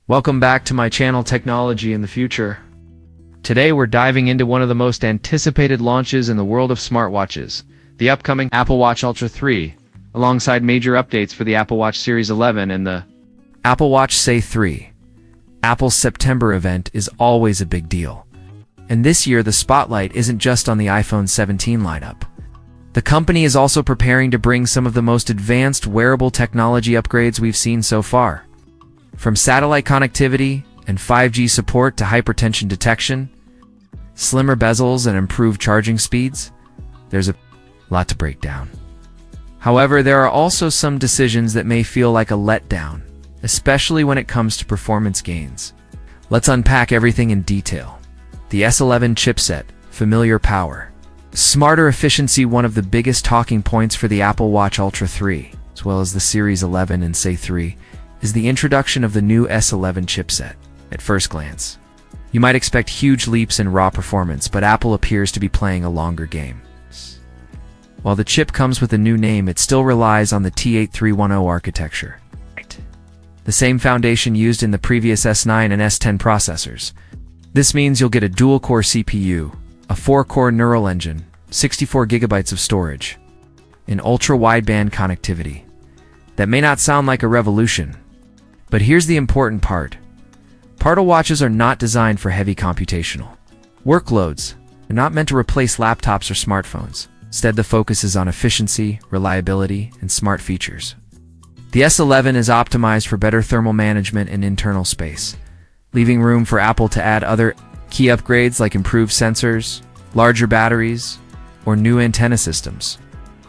Welcome back to my channel, Technology in the Future. Today we're diving into one of the most anticipated launches in the world of smartwatches, the upcoming Apple Watch Ultra 3, alongside major updates for the Apple Watch Series 11 and the Apple Watch Say 3. Apple's September event is always a big deal. And this year the spotlight isn't just on the iPhone 17 lineup. The company is also preparing to bring some of the most advanced wearable technology upgrades we've seen so far. From satellite connectivity and 5G support to hypertension detection, slimmer bezels and improved charging speeds, there's a lot to break down. However, there are also some decisions that may feel like a letdown, especially when it comes to performance gains. Let's unpack everything in detail. The S11 chipset, familiar power. Smarter efficiency, one of the biggest talking points for the Apple Watch Ultra 3, as well as the Series 11 and Say 3, is the introduction of the new S11 chipset. At first glance, you might expect huge leaps in raw performance, but Apple appears to be playing a longer game. While the chip comes with a new name, it still relies on the T8310 architecture, the same foundation used in the previous S9 and S10 processors. This means you'll get a dual-core CPU, a 4-core neural engine, 64 gigabytes of storage, and ultra-wideband connectivity. That may not sound like a revolution, but here's the important part. Apple watches are not designed for heavy computational workloads. They're not meant to replace laptops or smartphones. Instead, the focus is on efficiency, reliability, and smart features. The S11 is optimized for better thermal management and internal space, leaving room for Apple to add other key upgrades like improved sensors, larger batteries, or new antenna systems.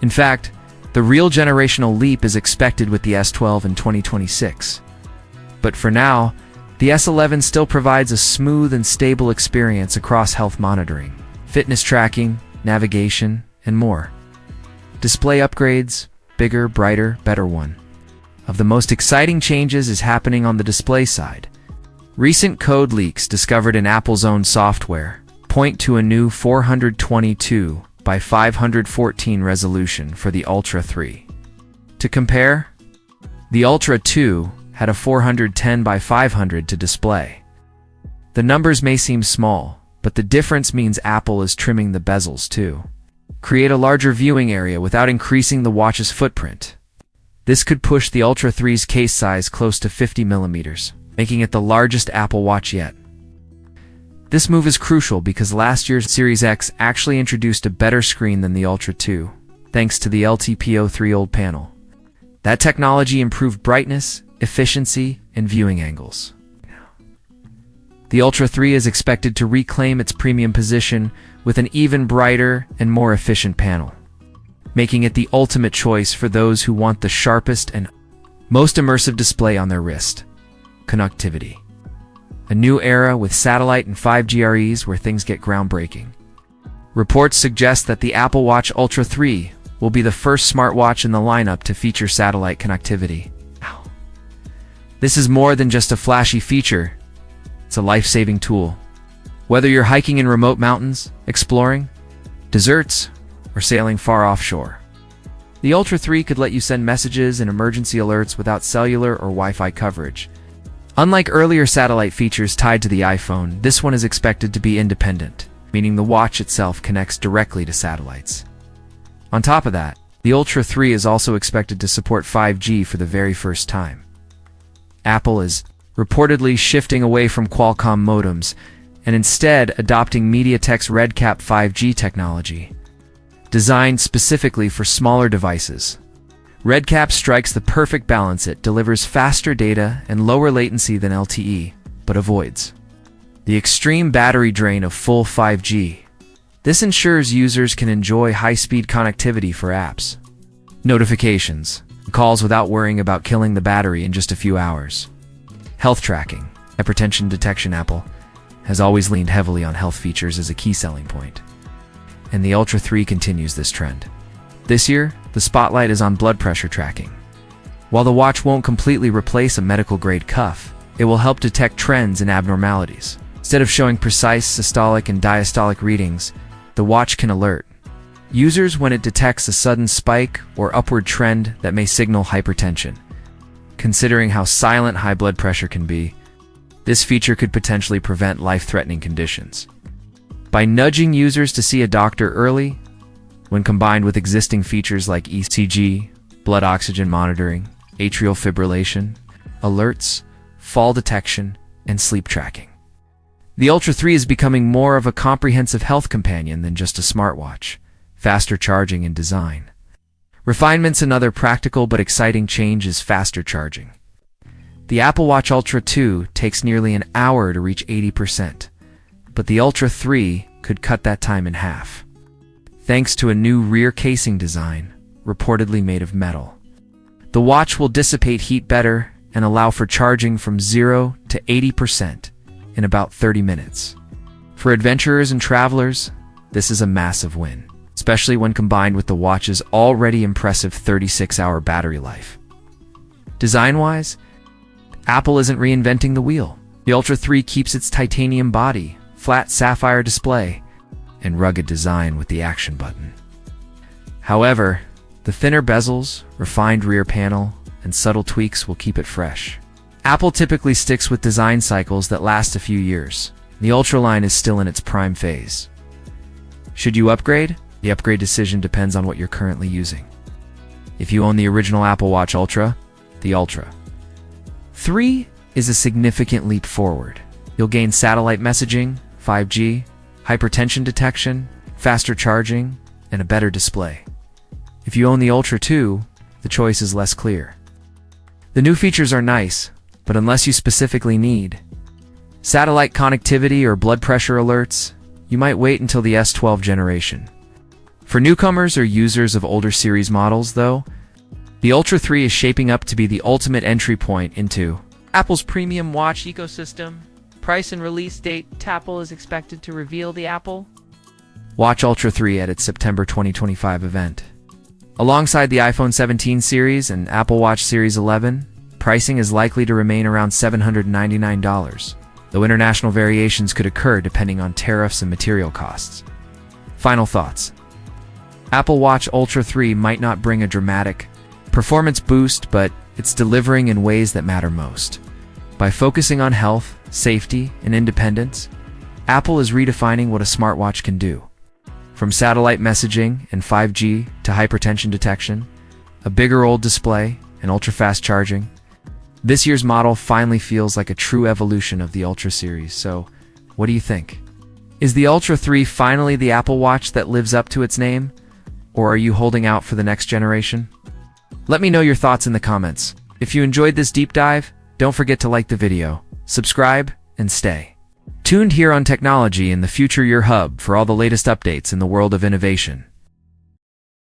In fact, the real generational leap is expected with the S12 in 2026. But for now, the S11 still provides a smooth and stable experience across health monitoring, fitness tracking, navigation, and more. Display upgrades, bigger, brighter, better. One of the most exciting changes is happening on the display side. Recent code leaks discovered in Apple's own software point to a new 422 by 514 resolution for the Ultra 3. To compare, the Ultra 2 had a 410 by 500 to display. The numbers may seem small, but the difference means Apple is trimming the bezels too. Create a larger viewing area without increasing the watch's footprint. This could push the Ultra 3's case size close to 50 millimeters, making it the largest Apple Watch yet. This move is crucial because last year's Series X actually introduced a better screen than the Ultra 2, thanks to the LTPO3 OLED panel. That technology improved brightness, efficiency, and viewing angles. The Ultra 3 is expected to reclaim its premium position with an even brighter and more efficient panel, making it the ultimate choice for those who want the sharpest and most immersive display on their wrist. Connectivity. A new era with satellite and 5G REs where things get groundbreaking. Reports suggest that the Apple Watch Ultra 3 will be the first smartwatch in the lineup to feature satellite connectivity. This is more than just a flashy feature, it's a life-saving tool. Whether you're hiking in remote mountains, exploring deserts, or sailing far offshore, the Ultra 3 could let you send messages and emergency alerts without cellular or Wi-Fi coverage. Unlike earlier satellite features tied to the iPhone, this one is expected to be independent, meaning the watch itself connects directly to satellites. On top of that, the Ultra 3 is also expected to support 5G for the very first time. Apple is reportedly shifting away from Qualcomm modems and instead adopting MediaTek's RedCap 5G technology, designed specifically for smaller devices. RedCap strikes the perfect balance. It delivers faster data and lower latency than LTE, but avoids the extreme battery drain of full 5G. This ensures users can enjoy high-speed connectivity for apps, notifications, and calls without worrying about killing the battery in just a few hours. Health tracking, hypertension detection. Apple has always leaned heavily on health features as a key selling point, and the Ultra 3 continues this trend. This year, the spotlight is on blood pressure tracking. While the watch won't completely replace a medical-grade cuff, it will help detect trends and abnormalities. Instead of showing precise systolic and diastolic readings, the watch can alert users when it detects a sudden spike or upward trend that may signal hypertension. Considering how silent high blood pressure can be, This feature could potentially prevent life-threatening conditions. By nudging users to see a doctor early, when combined with existing features like ECG, blood oxygen monitoring, atrial fibrillation, alerts, fall detection, and sleep tracking, the Ultra 3 is becoming more of a comprehensive health companion than just a smartwatch. Faster charging and design. Refinements. Another practical but exciting change is faster charging. The Apple Watch Ultra 2 takes nearly an hour to reach 80%, but the Ultra 3 could cut that time in half, thanks to a new rear casing design, reportedly made of metal. The watch will dissipate heat better and allow for charging from 0 to 80% in about 30 minutes. For adventurers and travelers, this is a massive win, especially when combined with the watch's already impressive 36-hour battery life. Design-wise, Apple isn't reinventing the wheel. The Ultra 3 keeps its titanium body, flat sapphire display, and rugged design with the action button. However, the thinner bezels, refined rear panel, and subtle tweaks will keep it fresh. Apple typically sticks with design cycles that last a few years. The Ultra line is still in its prime phase. Should you upgrade? The upgrade decision depends on what you're currently using. If you own the original Apple Watch Ultra, the Ultra 3 is a significant leap forward. You'll gain satellite messaging, 5G, hypertension detection, faster charging, and a better display. If you own the Ultra 2, the choice is less clear. The new features are nice, but unless you specifically need satellite connectivity or blood pressure alerts, you might wait until the S12 generation. For newcomers or users of older series models, though, the Ultra 3 is shaping up to be the ultimate entry point into Apple's premium watch ecosystem. Price and release date. Apple is expected to reveal the Apple Watch Ultra 3 at its September 2025 event. Alongside the iPhone 17 series and Apple Watch Series 11, pricing is likely to remain around $799, though international variations could occur depending on tariffs and material costs. Final thoughts. Apple Watch Ultra 3 might not bring a dramatic performance boost, but it's delivering in ways that matter most. By focusing on health, safety, and independence, Apple is redefining what a smartwatch can do. From satellite messaging and 5G to hypertension detection, a bigger OLED display, and ultra-fast charging, this year's model finally feels like a true evolution of the Ultra series. So, what do you think? Is the Ultra 3 finally the Apple Watch that lives up to its name? Or are you holding out for the next generation? Let me know your thoughts in the comments. If you enjoyed this deep dive, don't forget to like the video, subscribe, and stay tuned here on Technology in the Future, your hub for all the latest updates in the world of innovation.